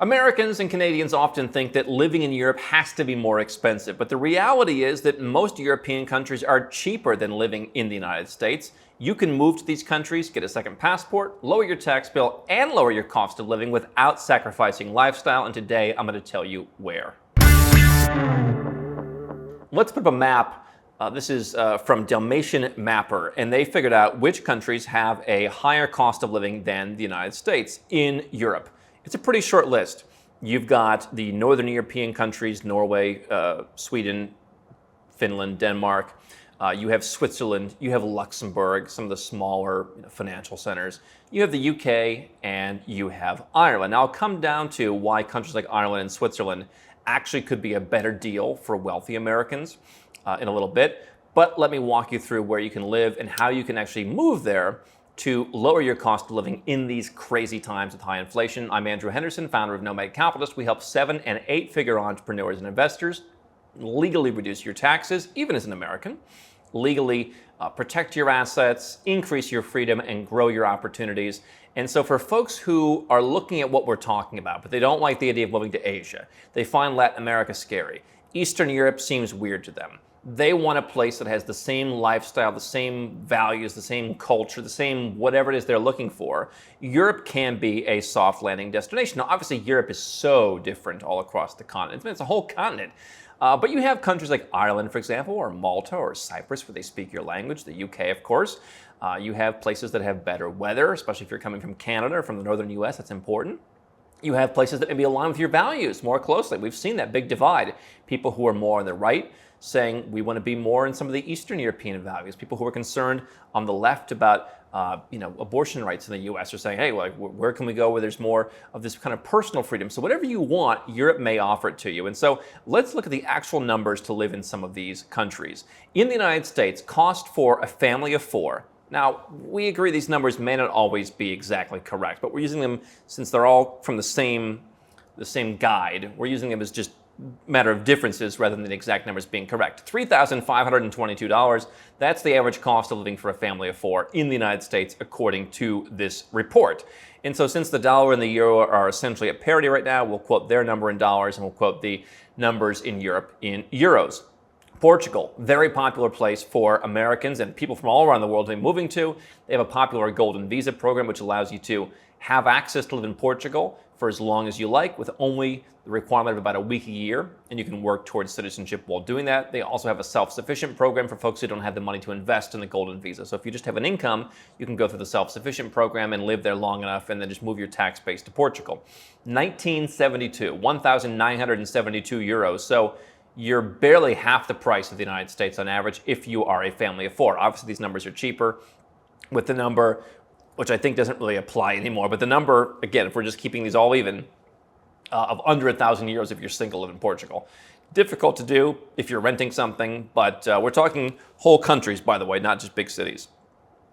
Americans and Canadians often think that living in Europe has to be more expensive, but the reality is that most European countries are cheaper than living in the United States. You can move to these countries, get a second passport, lower your tax bill, and lower your cost of living without sacrificing lifestyle, and today I'm going to tell you where. Let's put up a map. This is from Dalmatian Mapper, and they figured out which countries have a higher cost of living than the United States in Europe. It's a pretty short list. You've got the Northern European countries, Norway, Sweden, Finland, Denmark. You have Switzerland, you have Luxembourg, some of the smaller financial centers. You have the UK, and you have Ireland. Now I'll come down to why countries like Ireland and Switzerland actually could be a better deal for wealthy Americans in a little bit. But let me walk you through where you can live and how you can actually move there to lower your cost of living in these crazy times with high inflation. I'm Andrew Henderson, founder of Nomad Capitalist. We help 7- and 8-figure entrepreneurs and investors legally reduce your taxes, even as an American, legally protect your assets, increase your freedom, and grow your opportunities. And so for folks who are looking at what we're talking about, but they don't like the idea of moving to Asia, they find Latin America scary, Eastern Europe seems weird to them. They want a place that has the same lifestyle, the same values, the same culture, the same whatever it is they're looking for. Europe can be a soft landing destination. Now, obviously, Europe is so different all across the continent. It's a whole continent. But you have countries like Ireland, for example, or Malta, or Cyprus, where they speak your language, the UK, of course. You have places that have better weather, especially if you're coming from Canada or from the northern US, that's important. You have places that maybe align with your values more closely. We've seen that big divide. People who are more on the right saying we want to be more in some of the Eastern European values. People who are concerned on the left about abortion rights in the U.S. are saying, hey, like, where can we go where there's more of this kind of personal freedom? So whatever you want, Europe may offer it to you. And so let's look at the actual numbers to live in some of these countries. In the United States, cost for a family of 4. Now, we agree these numbers may not always be exactly correct, but we're using them since they're all from the same guide. We're using them as just matter of differences rather than the exact numbers being correct. $3,522, that's the average cost of living for a family of 4 in the United States, according to this report. And so since the dollar and the euro are essentially at parity right now, we'll quote their number in dollars and we'll quote the numbers in Europe in euros. Portugal, very popular place for Americans and people from all around the world to be moving to. They have a popular golden visa program which allows you to have access to live in Portugal for as long as you like, with only the requirement of about a week a year, and you can work towards citizenship while doing that. They also have a self-sufficient program for folks who don't have the money to invest in the golden visa. So if you just have an income, you can go through the self-sufficient program and live there long enough and then just move your tax base to Portugal. 1972, 1,972 euros. So you're barely half the price of the United States on average if you are a family of 4. Obviously, these numbers are cheaper with the number, which I think doesn't really apply anymore. But the number, again, if we're just keeping these all even, of under 1,000 euros if you're single live in Portugal. Difficult to do if you're renting something, but we're talking whole countries, by the way, not just big cities.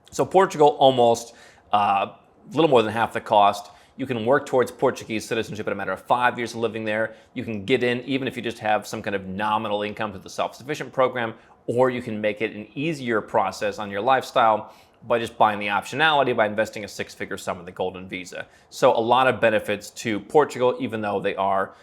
So Portugal, almost a little more than half the cost. You can work towards Portuguese citizenship in a matter of 5 years of living there. You can get in even if you just have some kind of nominal income through the self-sufficient program, or you can make it an easier process on your lifestyle by just buying the optionality by investing a 6-figure sum in the golden visa. So a lot of benefits to Portugal, even though they are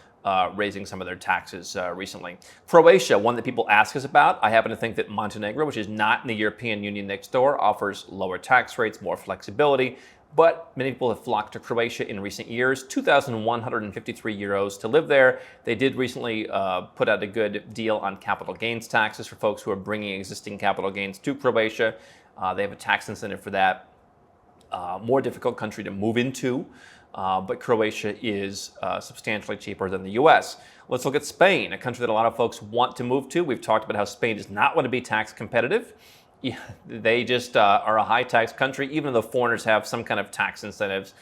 raising some of their taxes recently. Croatia, one that people ask us about. I happen to think that Montenegro, which is not in the European Union next door, offers lower tax rates, more flexibility. But many people have flocked to Croatia in recent years. 2,153 euros to live there. They did recently put out a good deal on capital gains taxes for folks who are bringing existing capital gains to Croatia. They have a tax incentive for that. More difficult country to move into, but Croatia is substantially cheaper than the US. Let's look at Spain, a country that a lot of folks want to move to. We've talked about how Spain does not want to be tax competitive. Yeah, they just are a high tax country, even though foreigners have some kind of tax incentives.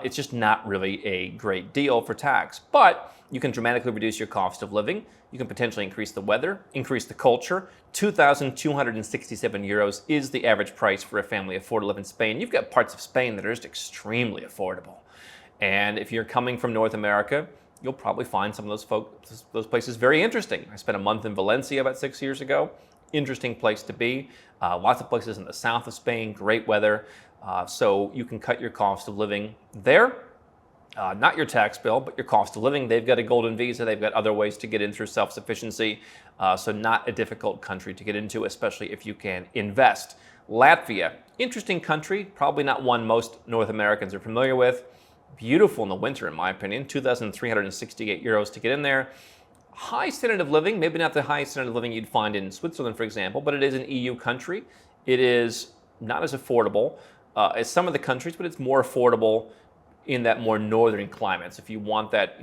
It's just not really a great deal for tax. But you can dramatically reduce your cost of living. You can potentially increase the weather, increase the culture. 2,267 euros is the average price for a family of 4 to live in Spain. You've got parts of Spain that are just extremely affordable. And if you're coming from North America, you'll probably find some of those places very interesting. I spent a month in Valencia about 6 years ago. Interesting place to be. Lots of places in the south of Spain, great weather. So you can cut your cost of living there. Not your tax bill, but your cost of living. They've got a golden visa. They've got other ways to get in through self-sufficiency. So not a difficult country to get into, especially if you can invest. Latvia, interesting country, probably not one most North Americans are familiar with. Beautiful in the winter, in my opinion. 2,368 euros to get in there. High standard of living, maybe not the highest standard of living you'd find in Switzerland, for example, but it is an EU country. It is not as affordable as some of the countries, but it's more affordable in that more northern climate. So if you want that,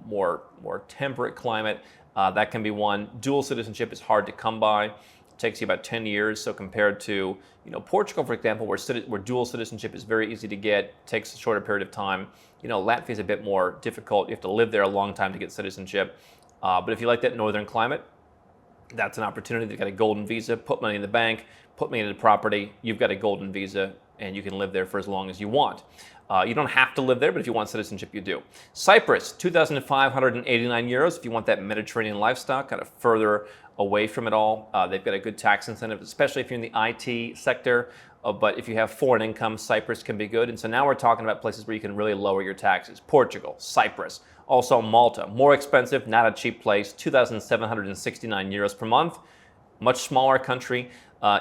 more temperate climate, that can be one. Dual citizenship is hard to come by. It takes you about 10 years. So compared to, Portugal, for example, where dual citizenship is very easy to get, takes a shorter period of time. Latvia is a bit more difficult. You have to live there a long time to get citizenship. But if you like that northern climate, that's an opportunity. They've got a golden visa. Put money in the bank, put money into property. You've got a golden visa, and you can live there for as long as you want. You don't have to live there, but if you want citizenship, you do. Cyprus, 2,589 euros. If you want that Mediterranean lifestyle, kind of further away from it all, they've got a good tax incentive, especially if you're in the IT sector. But if you have foreign income, Cyprus can be good. And so now we're talking about places where you can really lower your taxes. Portugal, Cyprus, also Malta. More expensive, not a cheap place, 2,769 euros per month. Much smaller country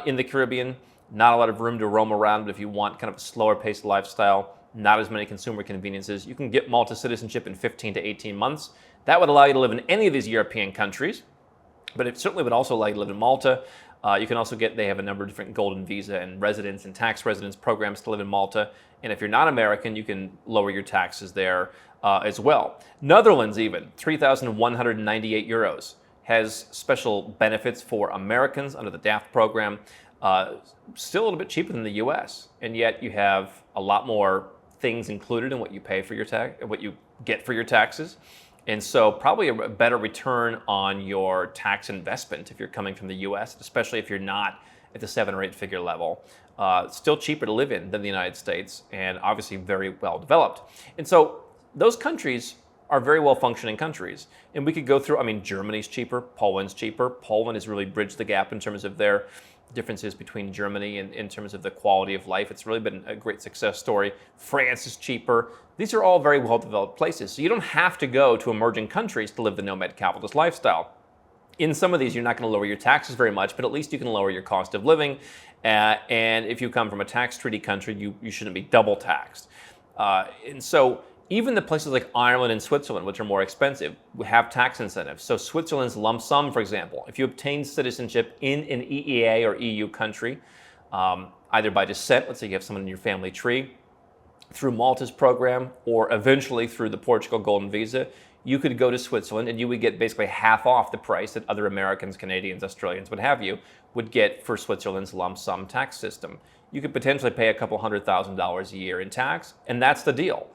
in the Caribbean. Not a lot of room to roam around, but if you want kind of a slower paced lifestyle, not as many consumer conveniences, you can get Malta citizenship in 15 to 18 months. That would allow you to live in any of these European countries, but it certainly would also allow you to live in Malta. You can also they have a number of different golden visa and residence and tax residence programs to live in Malta. And if you're not American, you can lower your taxes there as well. Netherlands even, 3,198 euros, has special benefits for Americans under the DAFT program. Still a little bit cheaper than the US, and yet you have a lot more things included in what you pay for your what you get for your taxes. And so probably a better return on your tax investment if you're coming from the US, especially if you're not at the 7 or 8 figure level. Still cheaper to live in than the United States, and obviously very well developed. And so those countries are very well functioning countries. And we could go through, Germany's cheaper, Poland's cheaper. Poland has really bridged the gap in terms of their differences between Germany and in terms of the quality of life. It's really been a great success story. France is cheaper. These are all very well-developed places. So you don't have to go to emerging countries to live the nomad capitalist lifestyle. In some of these, you're not going to lower your taxes very much, but at least you can lower your cost of living. And if you come from a tax treaty country, you shouldn't be double taxed. And so even the places like Ireland and Switzerland, which are more expensive, have tax incentives. So Switzerland's lump sum, for example, if you obtain citizenship in an EEA or EU country, either by descent, let's say you have someone in your family tree, through Malta's program, or eventually through the Portugal Golden Visa, you could go to Switzerland and you would get basically half off the price that other Americans, Canadians, Australians would get for Switzerland's lump sum tax system. You could potentially pay a couple $100,000 a year in tax, and that's the deal.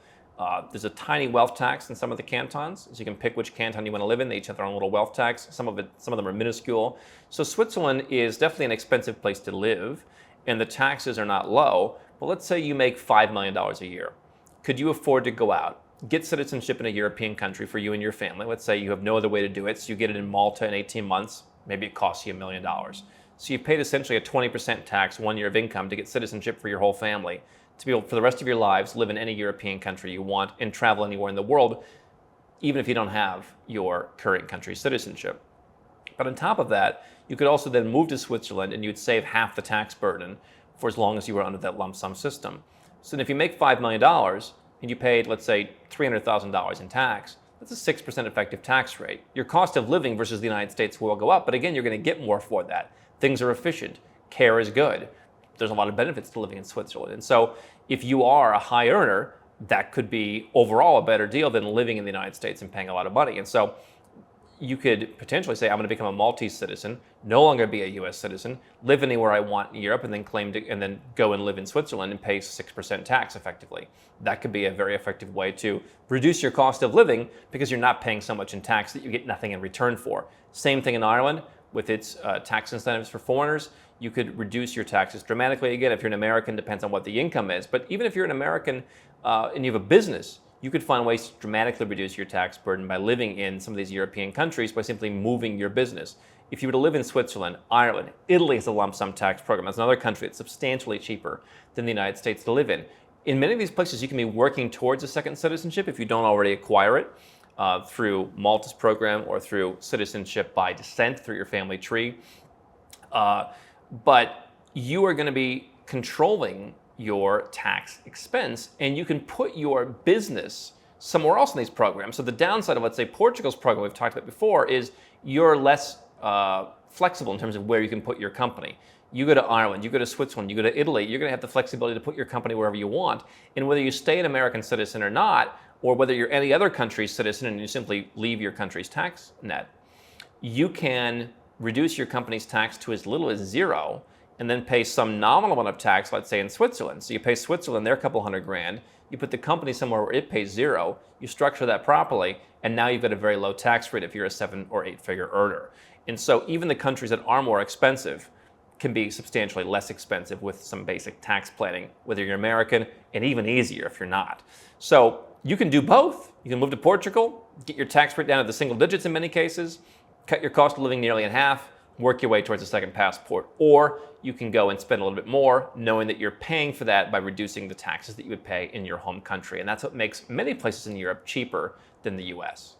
There's a tiny wealth tax in some of the cantons, so you can pick which canton you want to live in. They each have their own little wealth tax. Some of them are minuscule. So Switzerland is definitely an expensive place to live, and the taxes are not low. But let's say you make $5 million a year. Could you afford to go out, get citizenship in a European country for you and your family? Let's say you have no other way to do it, so you get it in Malta in 18 months. Maybe it costs you $1 million. So you've paid essentially a 20% tax 1 year of income to get citizenship for your whole family, to be able, for the rest of your lives, live in any European country you want and travel anywhere in the world, even if you don't have your current country's citizenship. But on top of that, you could also then move to Switzerland and you'd save half the tax burden for as long as you were under that lump sum system. So if you make $5 million and you paid, let's say, $300,000 in tax, that's a 6% effective tax rate. Your cost of living versus the United States will go up, but again, you're going to get more for that. Things are efficient. Care is good. There's a lot of benefits to living in Switzerland. And so if you are a high earner, that could be overall a better deal than living in the United States and paying a lot of money. And so you could potentially say, I'm going to become a Maltese citizen, no longer be a US citizen, live anywhere I want in Europe, and then go and live in Switzerland and pay 6% tax effectively. That could be a very effective way to reduce your cost of living because you're not paying so much in tax that you get nothing in return for. Same thing in Ireland with its tax incentives for foreigners. You could reduce your taxes dramatically. Again, if you're an American, depends on what the income is. But even if you're an American and you have a business, you could find ways to dramatically reduce your tax burden by living in some of these European countries by simply moving your business. If you were to live in Switzerland, Ireland, Italy has a lump sum tax program. That's another country that's substantially cheaper than the United States to live in. In many of these places, you can be working towards a second citizenship if you don't already acquire it through Malta's program or through citizenship by descent through your family tree. But you are going to be controlling your tax expense, and you can put your business somewhere else in these programs. So the downside of, let's say, Portugal's program we've talked about before is you're less flexible in terms of where you can put your company. You go to Ireland, you go to Switzerland, you go to Italy, you're going to have the flexibility to put your company wherever you want. And whether you stay an American citizen or not, or whether you're any other country's citizen and you simply leave your country's tax net, you can reduce your company's tax to as little as zero and then pay some nominal amount of tax, let's say in Switzerland. So you pay Switzerland their couple $100,000, you put the company somewhere where it pays zero, you structure that properly, and now you've got a very low tax rate if you're a 7 or 8 figure earner. And so even the countries that are more expensive can be substantially less expensive with some basic tax planning, whether you're American, and even easier if you're not. So you can do both. You can move to Portugal, get your tax rate down to the single digits in many cases, cut your cost of living nearly in half, work your way towards a second passport. Or you can go and spend a little bit more, knowing that you're paying for that by reducing the taxes that you would pay in your home country. And that's what makes many places in Europe cheaper than the US.